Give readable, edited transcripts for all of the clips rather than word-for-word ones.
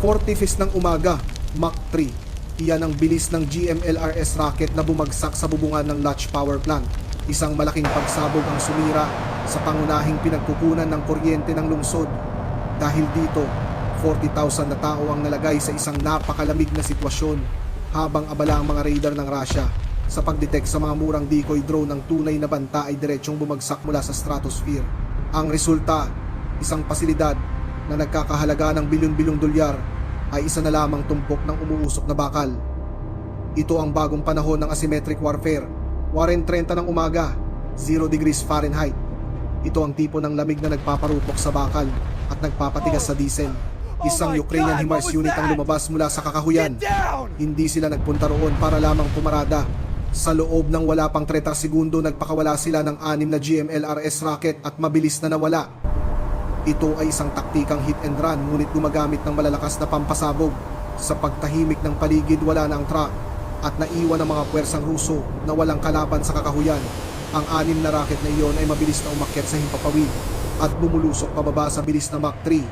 45 ng umaga, Mach 3. Iyan ang bilis ng GMLRS rocket na bumagsak sa bubungan ng Lodge Power Plant. Isang malaking pagsabog ang sumira sa pangunahing pinagkukunan ng kuryente ng lungsod. Dahil dito, 40,000 na tao ang nalagay sa isang napakalamig na sitwasyon habang abala ang mga radar ng Russia sa pagdetect sa mga murang decoy drone ng tunay na banta ay diretsyong bumagsak mula sa stratosphere. Ang resulta, isang pasilidad na nagkakahalaga ng bilyon-bilyong dolyar ay isa na lamang tumpok ng umuusok na bakal. Ito ang bagong panahon ng asymmetric warfare. 1:30 ng umaga, 0 degrees Fahrenheit. Ito ang tipo ng lamig na nagpaparupok sa bakal at nagpapatigas sa diesel. Isang Ukrainian HIMARS unit ang lumabas mula sa kakahuyan. Hindi sila nagpunta roon para lamang pumarada. Sa loob ng wala pang 30 segundo, nagpakawala sila ng 6 na GMLRS rocket at mabilis na nawala. Ito ay isang taktikang hit and run, ngunit gumagamit ng malalakas na pampasabog. Sa pagtahimik ng paligid, wala na ang truck at naiwan ang mga puwersang Ruso na walang kalaban sa kakahuyan. Ang 6 na rocket na iyon ay mabilis na umakyat sa himpapawid at bumulusok pababa sa bilis na Mach 3.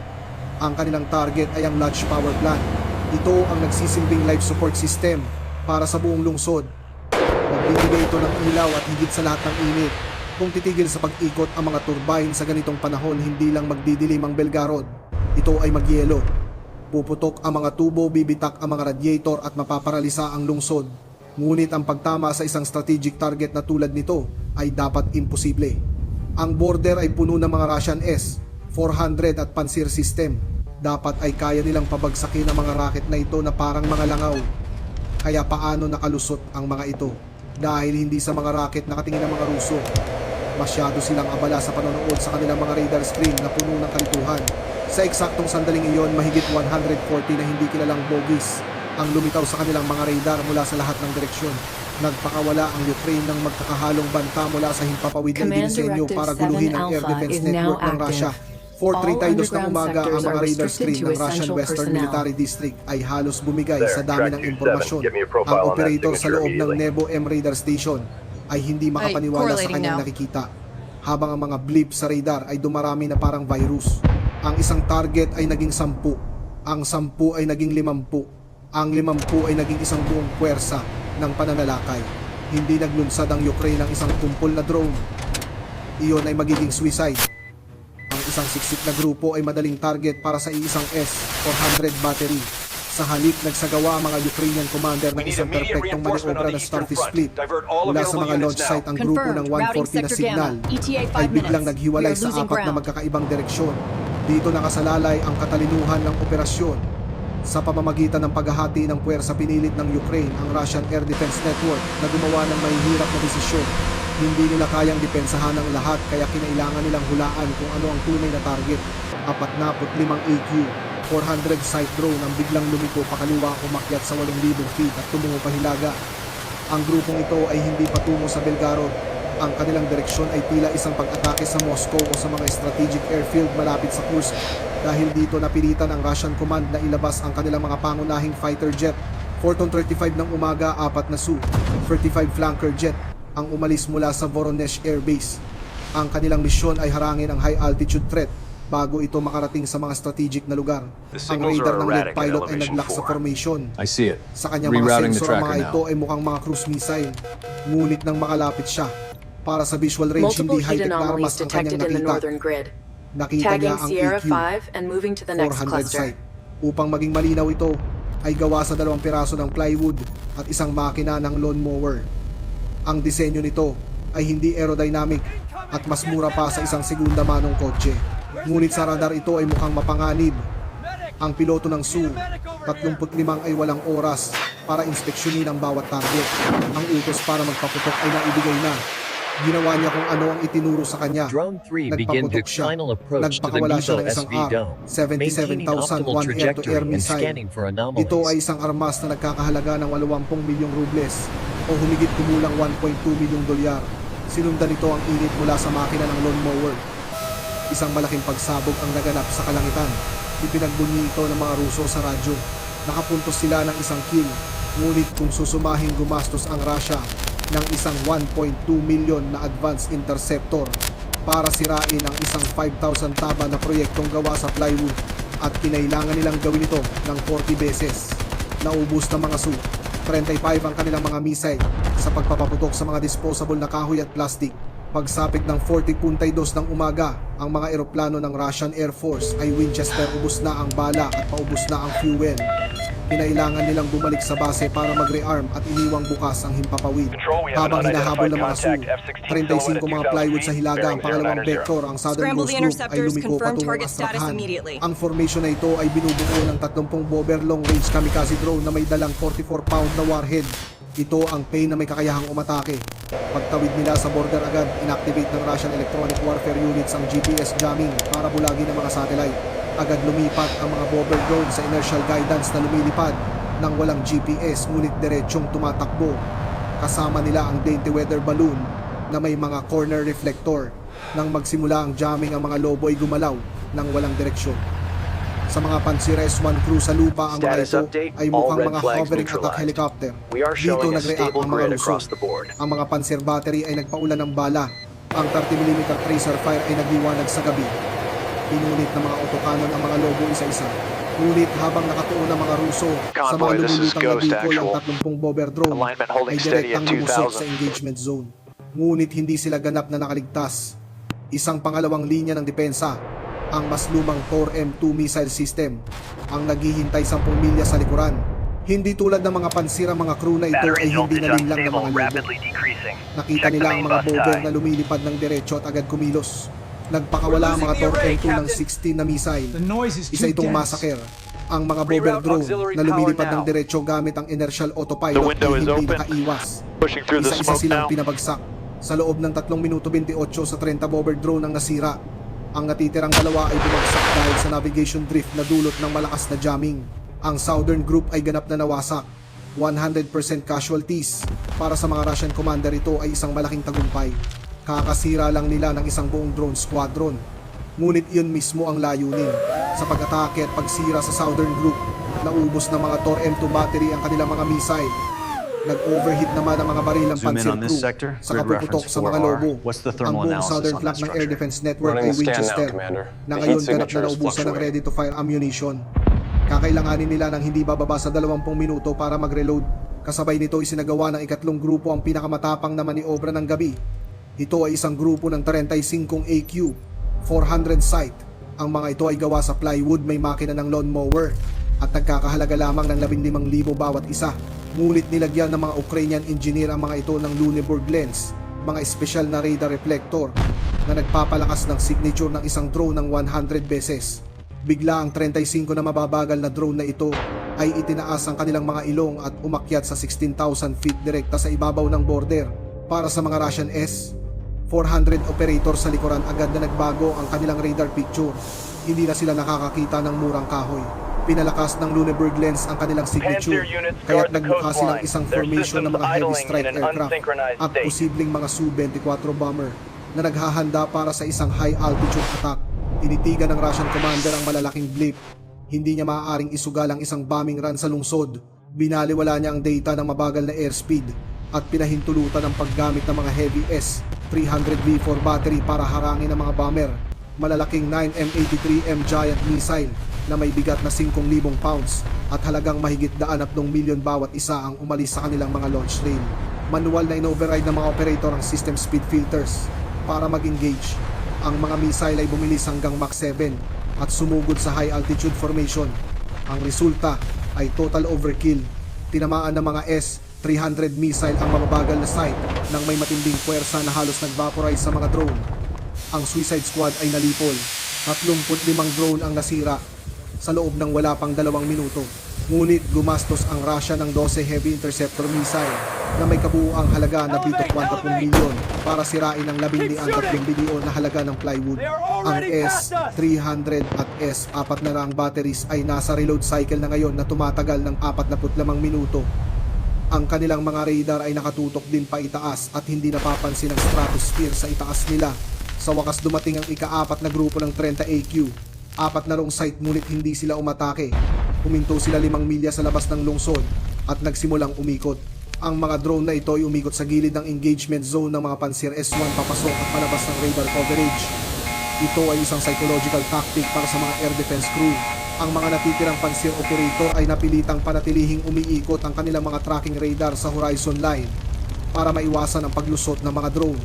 Ang kanilang target ay ang Lodge Power Plant. Ito ang nagsisilbing life support system para sa buong lungsod. Nagbibigay ito ng ilaw at higit sa lahat ng init. Kung titigil sa pag-ikot ang mga turbine sa ganitong panahon, hindi lang magdidilim ang Belgorod. Ito ay magyelo. Puputok ang mga tubo, bibitak ang mga radiator at mapaparalisa ang lungsod. Ngunit ang pagtama sa isang strategic target na tulad nito ay dapat imposible. Ang border ay puno ng mga Russian S-400 at Pantsir system. Dapat ay kaya nilang pabagsakin ang mga rocket na ito na parang mga langaw. Kaya paano nakalusot ang mga ito? Dahil hindi sa mga rocket nakatingin ang mga Ruso. Masyado silang abala sa panonood sa kanilang mga radar screen na puno ng kalituhan. Sa eksaktong sandaling iyon, mahigit 140 na hindi kilalang bogies ang lumitaw sa kanilang mga radar mula sa lahat ng direksyon. Nagpakawala ang Ukraine ng magkakahalong banta mula sa himpapawid na idinisenyo para guluhin ang air defense network ng Russia. 4:32 ng umaga, ang mga radar screen ng Russian Western Military District ay halos bumigay sa dami ng impormasyon. Ang operator sa loob ng Nebo M radar station ay hindi makapaniwala sa kanyang nakikita, habang ang mga blip sa radar ay dumarami na parang virus. Ang isang target ay naging 10, ang 10 ay naging 50, ang 50 ay naging isang buong puwersa ng pananalakay. Hindi naglunsad ang Ukraine ng isang kumpol na drone. Iyon ay magiging suicide. Ang isang siksik na grupo ay madaling target para sa iisang S-400 battery. Sa halip, nagsagawa ang mga Ukrainian commander ng isang perpektong maniobra na Starfish Split. Mula sa mga launch site, ang grupo ng 140 na signal ay biglang naghiwalay sa 4 na magkakaibang direksyon. Dito nakasalalay ang katalinuhan ng operasyon. Sa pamamagitan ng paghahati ng puwersa, pinilit ng Ukraine ang Russian Air Defense Network na gumawa ng mahihirap na desisyon. Hindi nila kayang depensahan ang lahat, kaya kinailangan nilang hulaan kung ano ang tunay na target. 45 AQ-400 site drone ang biglang lumiko pakaliwa, umakyat sa 8,000 feet at tumungo pahilaga. Ang grupong ito ay hindi patungo sa Belgorod. Ang kanilang direksyon ay tila isang pag-atake sa Moscow o sa mga strategic airfield malapit sa Kursk. Dahil dito napilitan ang Russian command na ilabas ang kanilang mga pangunahing fighter jet. 4:35 ng umaga, 4 na Su-35 flanker jet ang umalis mula sa Voronezh Air Base. Ang kanilang misyon ay harangin ang high altitude threat bago ito makarating sa mga strategic na lugar. Ang radar ng lead pilot ay naglock sa formation. Sa kanyang mga sensor, ang mga ito ay mukhang mga cruise missile. Ngunit nang makalapit siya, para sa visual range, hindi high-tech na armas ang kanyang nakita. Nakita niya ang EQ-400 site. Upang maging malinaw, ito ay gawa sa 2 piraso ng plywood at isang makina ng lawnmower. Ang disenyo nito ay hindi aerodynamic at mas mura pa sa isang segunda manong kotse. Ngunit sa radar ito ay mukhang mapanganib. Ang piloto ng Su-35 ay walang oras para inspeksyonin ang bawat target. Ang utos para magpaputok ay naibigay na. Ginawa niya kung ano ang itinuro sa kanya. Nagpaputok siya. Nagpakawala siya ng isang R-77,000 air-to-air missile. Ito ay isang armas na nagkakahalaga ng 80 milyong rubles o humigit kumulang 1.2 milyong dolyar. Sinundan nito ang init mula sa makina ng lawnmower. Isang malaking pagsabog ang naganap sa kalangitan. Ipinagbunyi ito ng mga Ruso sa radyo. Nakapuntos sila ng isang kill. Ngunit kung susumahing gumastos ang Russia ng isang 1.2 milyon na advanced interceptor para sirain ang isang 5,000 taba na proyektong gawa sa plywood, at kinailangan nilang gawin ito ng 40 beses. Naubos ng mga Su. 35 ang kanilang mga missile sa pagpapaputok sa mga disposable na kahoy at plastic. Pagsapit ng 40:2 ng umaga, ang mga eroplano ng Russian Air Force ay Winchester, ubos na ang bala at paubos na ang fuel. Kinailangan nilang bumalik sa base para mag-rearm at iniwang bukas ang himpapawid. Habang hinahabol ng mga Su, 35 mga plywood sa Hilaga ang pangalawang vector, ang Southern Ghost Group ay lumiko patungong Astrakhan. Ang formation na ito ay binubuo ng 30 Bobber long-range kamikaze drone na may dalang 44-pound na warhead. Ito ang Pain na may kakayahang umatake. Pagtawid nila sa border agad, inactivate ng Russian Electronic Warfare Units ang GPS jamming para bulagin ang mga satellite. Agad lumipat ang mga Bobber drone sa inertial guidance na lumilipad nang walang GPS ngunit diretsyong tumatakbo. Kasama nila ang dainty weather balloon na may mga corner reflector. Nang magsimula ang jamming, ang mga lobo ay gumalaw ng walang direksyon. Sa mga Pantsir S-1 crew sa lupa, ang mga ito ay mukhang mga hovering attack helicopter. Dito nag-react ang mga Ruso. Ang mga Pantsir battery ay nagpaulan ng bala. Ang 30mm tracer fire ay nagliwanag sa gabi. Pinunit ng mga autocannon ang mga lobo isa-isa. Ngunit habang nakatuon ang mga Ruso sa mga lumulutang na decoy, ang 30 Bobber drone ay direktang lumusot sa engagement zone. Ngunit hindi sila ganap na nakaligtas. Isang pangalawang linya ng depensa, ang mas lumang Tor M2 missile system, ang naghihintay 10 milya sa likuran. Hindi tulad ng mga Pansir, ang mga crew na ito ay hindi nalinlang ng mga lobo. Nakita nila ang mga Bobber na lumilipad ng diretso at agad kumilos. Nagpakawala ang mga Tor M2 ng 16 na missile. Isa itong massacre. Ang mga Bobber drone na lumilipad ng diretso gamit ang inertial autopilot ay hindi nakaiwas. Isa-isa silang pinabagsak. Sa loob ng 3 minuto 28 sa 30 Bobber drone ang nasira. Ang natitirang dalawa ay bumagsak dahil sa navigation drift na dulot ng malakas na jamming. Ang Southern Group ay ganap na nawasak. 100% casualties. Para sa mga Russian commander, ito ay isang malaking tagumpay. Kakasira lang nila ng isang buong drone squadron. Ngunit iyon mismo ang layunin. Sa pag-atake at pagsira sa Southern Group, naubos ng mga Tor M2 battery ang kanilang mga missile. Nag-overheat naman ang mga baril ng Pantsir crew sa kapuputok sa mga lobo. Ang buong southern flank ng Air Defense Network ay Winchester, na ngayon ganap na naubusan ng ready-to-fire ammunition. Kakailanganin nila ng hindi bababa sa 20 minuto para mag-reload. Kasabay nito isinagawa ng ikatlong grupo ang pinakamatapang na maniobra ng gabi. Ito ay isang grupo ng 35 AQ, 400 sight. Ang mga ito ay gawa sa plywood, may makina ng lawnmower at nagkakahalaga lamang ng 15,000 bawat isa. Ngunit nilagyan ng mga Ukrainian engineer ang mga ito ng Luneburg lens, mga espesyal na radar reflector na nagpapalakas ng signature ng isang drone ng 100 beses. Bigla ang 35 na mababagal na drone na ito ay itinaas ang kanilang mga ilong at umakyat sa 16,000 feet direkta sa ibabaw ng border. Para sa mga Russian S, 400 operator sa likuran, agad na nagbago ang kanilang radar picture. Hindi na sila nakakakita ng murang kahoy. Pinalakas ng Luneburg lens ang kanilang signature, kaya't nagmukha silang isang formation ng mga heavy strike aircraft at posibleng mga Su-24 bomber na naghahanda para sa isang high altitude attack. Tinitigan ng Russian commander ang malalaking blip. Hindi niya maaaring isugal ang isang bombing run sa lungsod. Binaliwala niya ang data ng mabagal na airspeed at pinahintulutan ang paggamit ng mga heavy S-300V4 battery para harangin ang mga bomber. Malalaking 9M83M Giant missile na may bigat na 5,000 pounds at halagang mahigit 200 milyon bawat isa ang umalis sa kanilang mga launch lane. Manual na in-override ng mga operator ang system speed filters para mag-engage. Ang mga missile ay bumilis hanggang Mach 7 at sumugod sa high altitude formation. Ang resulta ay total overkill. Tinamaan ng mga S-300 missile ang mababagal na sight nang may matinding puwersa na halos nag-vaporize sa mga drone. Ang Suicide Squad ay nalipol. 35 drone ang nasira sa loob ng wala pang 2 minuto. Ngunit gumastos ang Russia ng 12 heavy interceptor missile na may kabuuang halaga na bitok 40 milyon para sirain ang 13 bilyon na halaga ng plywood. Ang S-300 at S-4 na raang batteries ay nasa reload cycle na ngayon na tumatagal ng 45 minuto. Ang kanilang mga radar ay nakatutok din pa itaas at hindi napapansin ang stratosphere sa itaas nila. Sa wakas dumating ang ika-4 na grupo ng 30 AQ. 4 na rong site ngunit hindi sila umatake. Huminto sila 5 milya sa labas ng lungsod at nagsimulang umikot. Ang mga drone na ito ay umikot sa gilid ng engagement zone ng mga Pantsir S-1 papasok at palabas ng radar coverage. Ito ay isang psychological tactic para sa mga air defense crew Ang mga natitirang pansir operator ay napilitang panatilihing umiikot ang kanilang mga tracking radar sa horizon line para maiwasan ang paglusot ng mga drone.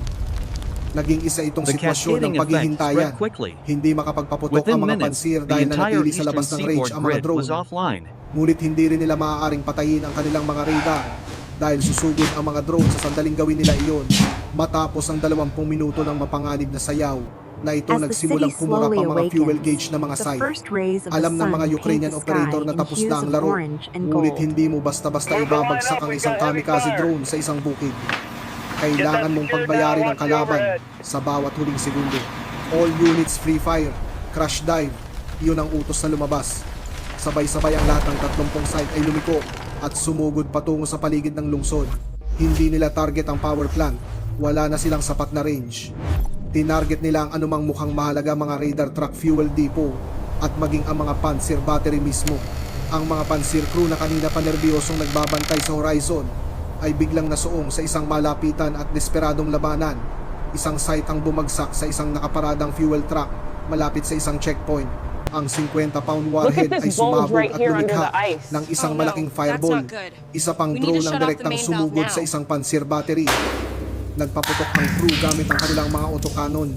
Naging isa itong The sitwasyon ng cascading effect paghihintayan. spread quickly. Hindi makapagpaputok Within ang mga minutes, pansir the dahil entire nanatili sa eastern labas ng range seaboard ang mga grid drone. was offline. Ngunit hindi rin nila maaaring patayin ang kanilang mga radar dahil susugod ang mga drone sa sandaling gawin nila iyon matapos ang 20 minuto ng mapanganib na sayaw na ito As the nagsimulang city kumurap slowly ang mga fuel awakens, gauge na mga the site. first rays of the Alam ng sun mga paint Ukrainian the operator sky na in tapos hues na ang of laro, orange and ngunit gold. hindi mo basta-basta ibabagsak ang isang kamikaze drone sa isang bukid. Kailangan mong pagbayarin ang kalaban sa bawat huling segundo. All units free fire, crash dive, iyon ang utos na lumabas. Sabay-sabay ang lahat ng 30 site ay lumiko at sumugod patungo sa paligid ng lungsod. Hindi nila target ang power plant, wala na silang sapat na range. Tinarget nila ang anumang mukhang mahalaga mga radar truck fuel depot at maging ang mga panzer battery mismo. Ang mga panzer crew na kanina pa nerbyosong nagbabantay sa horizon ay biglang nasuong sa isang malapitan at desperadong labanan. Isang site ang bumagsak sa isang nakaparadang fuel truck malapit sa isang checkpoint. Ang 50-pound warhead ay sumabog at lumikha ng isang malaking fireball. Isa pang drone ang direktang sumugod sa isang panzer battery. Nagpaputok ang crew gamit ang kanilang mga autocannon.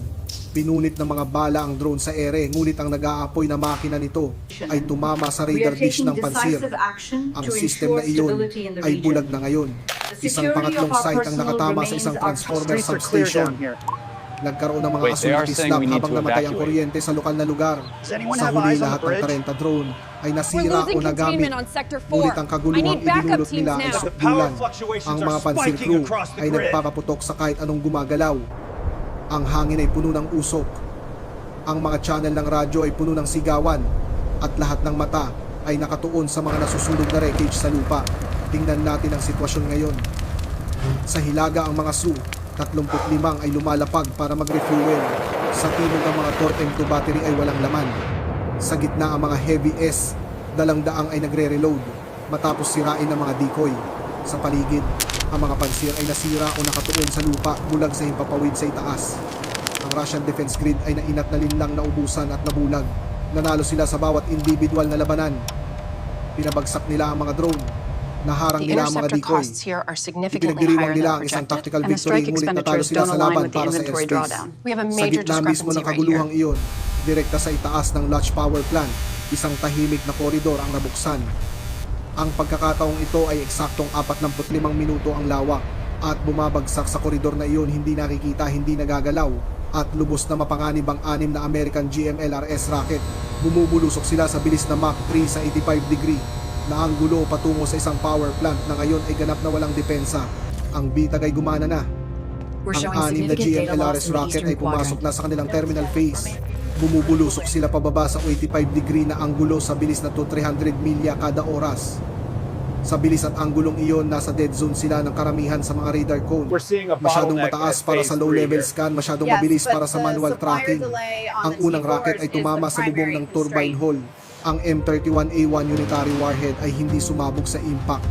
Pinunit ng mga bala ang drone sa ere, ngunit ang nag-aapoy na makina nito ay tumama sa radar dish ng pansir. Ang system na iyon ay bulag na ngayon. Isang pangatlong site ang nakatama sa isang transformer substation. Nagkaroon ng mga Wait, they are casualties saying lang we need habang to namatay ang evacuate. kuryente sa lokal na lugar. anyone Sa have huli eyes on the lahat ng bridge? 30 drone ay We're nasira o losing nagamit. containment on Sector 4. Ngunit ang I kaguluhang need backup idinulot teams nila ay now. sakbulan. Ang mga pansin crew ay nagpapaputok sa kahit anong gumagalaw. Ang hangin ay puno ng usok. Ang mga channel ng radyo ay puno ng sigawan. At lahat ng mata ay nakatuon sa mga nasusunog na wreckage sa lupa. Tingnan natin ang sitwasyon ngayon. Sa Hilaga ang mga Sioux, 35 ay lumalapag para mag-refuel. Sa timog ang mga Tor M2 battery ay walang laman. Sa gitna ang mga Heavy S, 200 ay nagre-reload matapos sirain ng mga decoy. Sa paligid, ang mga pansir ay nasira o nakatuon sa lupa bulag sa himpapawid sa itaas. Ang Russian defense grid ay nainat na linlang naubusan at nabulag. Nanalo sila sa bawat individual na labanan. Pinabagsak nila ang mga drone. Naharang The nila ang mga interceptor decoy. costs here are significantly Ipinagdiriwang higher nila than ang isang projected, tactical and the victory strike ngunit natalo expenditures sila don't sa align laban with the para sa inventory airspace. drawdown. We have a Sa major gitna mismo ng discrepancy right kaguluhang here. iyon, direkta sa itaas ng Lodge Power Plant, isang tahimik na koridor ang nabuksan. Ang pagkakataong ito ay eksaktong 45 minuto ang lawak at bumabagsak sa koridor na iyon, hindi nakikita, hindi nagagalaw at lubos na mapanganib ang 6 na American GMLRS rocket. Bumubulusok sila sa bilis na Mach 3 sa 85 degree na anggulo patungo sa isang power plant na ngayon ay ganap na walang depensa. Ang bitag ay gumana na. We're Ang showing 6 na significant data loss GMLRS in the rocket eastern ay pumasok quadrant. na sa kanilang terminal phase. Bumubulusok sila pababa sa 85 degree na anggulo sa bilis na 300 milya kada oras. Sa bilis at anggulong iyon, nasa dead zone sila ng karamihan sa mga radar cone. We're seeing a Masyadong bottleneck mataas at para phase sa low 3 level here. scan, masyadong Yes, mabilis but para sa the manual supplier tracking. delay on Ang the unang rocket ay T4s is tumama the sa bubong primary ng turbine constraint. hull. Ang M31A1 unitary warhead ay hindi sumabog sa impact.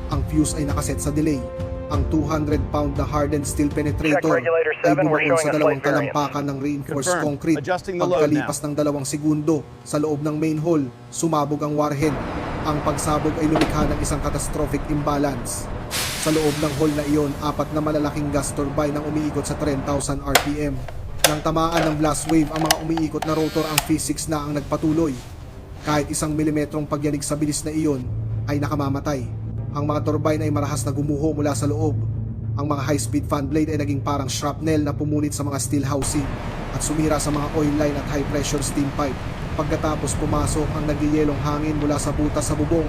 Ang fuse ay nakaset sa delay. Ang 200-pound na hardened steel penetrator regulator ay 7, we're bumaon showing sa a dalawang slight variance. talampakan ng reinforced Confirmed. concrete. Adjusting the load Pagkalipas ng 2 segundo sa loob ng main hull, sumabog ang warhead. Ang pagsabog ay lumikha ng isang catastrophic imbalance. Sa loob ng hull na iyon, 4 na malalaking gas turbine ang umiikot sa 10,000 RPM. Nang tamaan ng blast wave ang mga umiikot na rotor, ang physics na ang nagpatuloy. Kahit 1 milimetrong pagyanig sa bilis na iyon ay nakamamatay. Ang mga turbine ay marahas na gumuho mula sa loob. Ang mga high-speed fan blade ay naging parang shrapnel na pumunit sa mga steel housing at sumira sa mga oil line at high-pressure steam pipe. Pagkatapos pumasok ang nagyayelong hangin mula sa butas sa bubong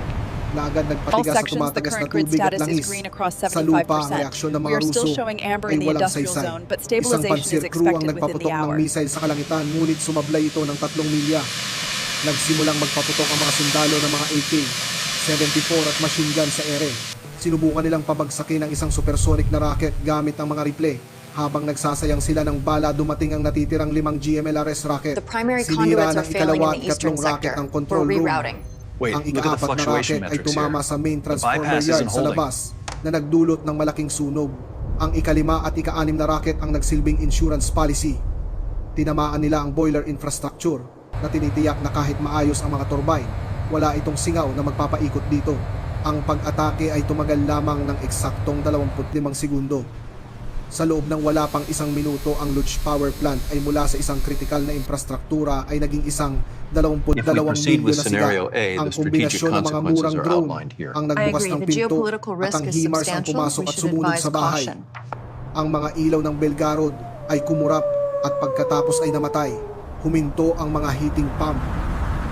na agad All nagpatigas sa sections, the tumatagas na current grid tubig at status is langis. green across Sa lupa, ang 75%. reaksyon ng We mga are still Ruso showing amber ay in the walang industrial saysay. zone, but Isang stabilization is panzer crew ang expected within the nagpaputok ng hour. missile sa kalangitan, ngunit sumablay ito ng 3 milya. Nagsimulang magpaputok ang mga sundalo ng mga AK-74 at machine gun sa ere. Sinubukan nilang pabagsakin ang isang supersonic na rocket gamit ang mga rifle. Habang nagsasayang sila ng bala, dumating ang natitirang 5 GMLRS rocket. The primary Sinira conduits are ng failing ikalawa in at the eastern ikatlong rocket sector. ang We're control room. rerouting. Wait, Ang look at the ika-4 na fluctuation rocket ay metrics tumama here. sa main The transformer bypass yard isn't sa holding. labas na nagdulot ng malaking sunog. Ang ika-5 at ika-6 na rocket ang nagsilbing insurance policy. Tinamaan nila ang boiler infrastructure. na tinitiyak na kahit maayos ang mga turbine, wala itong singaw na magpapaikot dito. Ang pag-atake ay tumagal lamang ng eksaktong 25 segundo. Sa loob ng wala pang 1 minuto, ang Lutz Power Plant ay mula sa isang kritikal na infrastruktura ay naging isang 22 If we proceed milyon with na scenario siga. A, Ang the strategic kombinasyon ng mga murang consequences are drone outlined here. ang I nagbukas agree. ng The pinto geopolitical at risk ang is HIMARS ang substantial. pumasok We at should sumunod advise sa bahay. caution. Ang mga ilaw ng Belgorod ay kumurap at pagkatapos ay namatay. Huminto ang mga heating pump.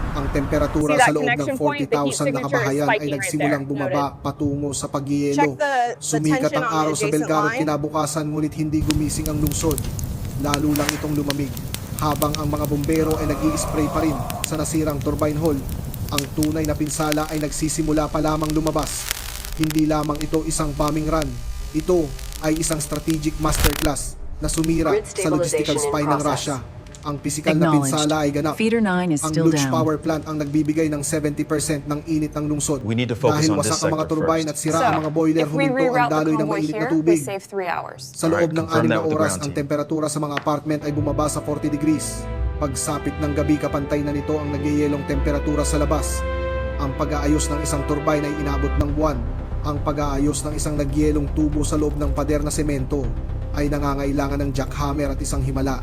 Ang temperatura See that sa loob ng connection point? The heat 40,000 na signature is kabahayan ay spiking right nagsimulang there. bumaba Noted. patungo sa pagyelo. Check the Sumikat tension ang on the araw sa adjacent Belgorod line. kinabukasan, ngunit hindi gumising ang lungsod. Lalo lang itong lumamig. Habang ang mga bombero ay nag-i-spray pa rin sa nasirang turbine hall, ang tunay na pinsala ay nagsisimula pa lamang lumabas. Hindi lamang ito isang bombing run. Ito ay isang strategic masterclass na sumira Grid sa logistical stabilization in spine ng process. Russia. Ang pisikal na Acknowledged. pinsala ay ganap. Feeder 9 is Ang still Lutz down. Power Plant ang nagbibigay ng 70% ng init ng lungsod. We need to focus Dahil on this wasak ang mga sector turbine first. at sira ang mga boiler, if we huminto ang reroute the daloy ng convoy mainit na here, we tubig. save 3 hours. Sa loob Alright, ng confirm 6 na that with the oras, ground ang team. temperatura sa mga apartment ay bumaba sa 40 degrees. Pagsapit ng gabi, kapantay na nito ang nagyayelong temperatura sa labas. Ang pag-aayos ng isang turbine ay inabot ng buwan. Ang pag-aayos ng isang nagyelong tubo sa loob ng pader na semento ay nangangailangan ng jackhammer at isang himala.